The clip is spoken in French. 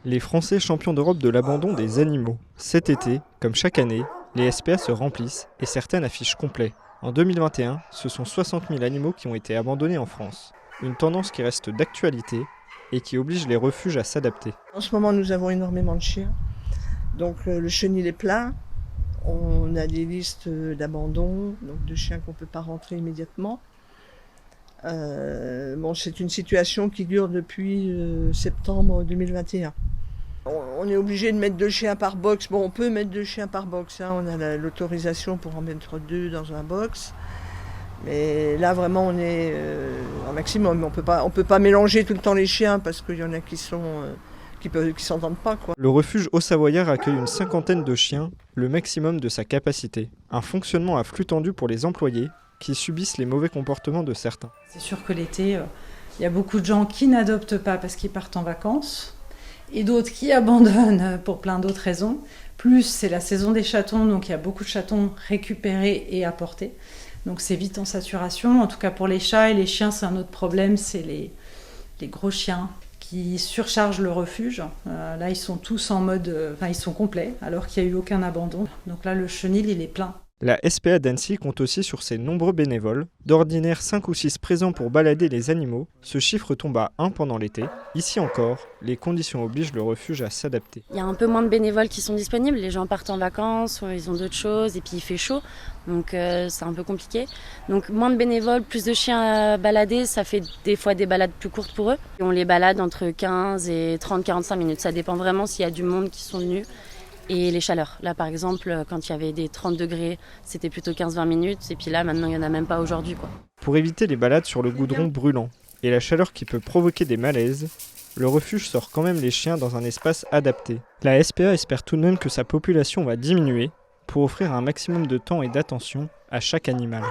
Les Français champions d'Europe de l'abandon des animaux. Cet été, comme chaque année, les SPA se remplissent et certaines affichent complet. En 2021, ce sont 60 000 animaux qui ont été abandonnés en France. Une tendance qui reste d'actualité et qui oblige les refuges à s'adapter. En ce moment, nous avons énormément de chiens. Donc le chenil est plein. On a des listes d'abandon, donc de chiens qu'on ne peut pas rentrer immédiatement. C'est une situation qui dure depuis septembre 2021. On est obligé de mettre 2 chiens par box. Bon, on peut mettre 2 chiens par box. On a l'autorisation pour en mettre 2 dans un box. Mais là, vraiment, on est en maximum. On peut pas mélanger tout le temps les chiens parce qu'il y en a qui s'entendent pas, quoi. Le refuge Haut-Savoyard accueille une cinquantaine de chiens, le maximum de sa capacité. Un fonctionnement à flux tendu pour les employés qui subissent les mauvais comportements de certains. C'est sûr que l'été, il y a beaucoup de gens qui n'adoptent pas parce qu'ils partent en vacances et d'autres qui abandonnent pour plein d'autres raisons. Plus, c'est la saison des chatons, donc il y a beaucoup de chatons récupérés et apportés. Donc c'est vite en saturation. En tout cas pour les chats et les chiens, c'est un autre problème, c'est les gros chiens qui surchargent le refuge. Là, ils sont tous en mode... ils sont complets, alors qu'il n'y a eu aucun abandon. Donc là, le chenil, il est plein. La SPA d'Annecy compte aussi sur ses nombreux bénévoles. D'ordinaire 5 ou 6 présents pour balader les animaux, ce chiffre tombe à 1 pendant l'été. Ici encore, les conditions obligent le refuge à s'adapter. Il y a un peu moins de bénévoles qui sont disponibles, les gens partent en vacances, ils ont d'autres choses et puis il fait chaud, donc c'est un peu compliqué. Donc moins de bénévoles, plus de chiens à balader, ça fait des fois des balades plus courtes pour eux. On les balade entre 15 et 30-45 minutes, ça dépend vraiment s'il y a du monde qui sont venus. Et les chaleurs. Là, par exemple, quand il y avait des 30 degrés, c'était plutôt 15-20 minutes. Et puis là, maintenant, il n'y en a même pas aujourd'hui, quoi. Pour éviter les balades sur le goudron brûlant et la chaleur qui peut provoquer des malaises, le refuge sort quand même les chiens dans un espace adapté. La SPA espère tout de même que sa population va diminuer pour offrir un maximum de temps et d'attention à chaque animal.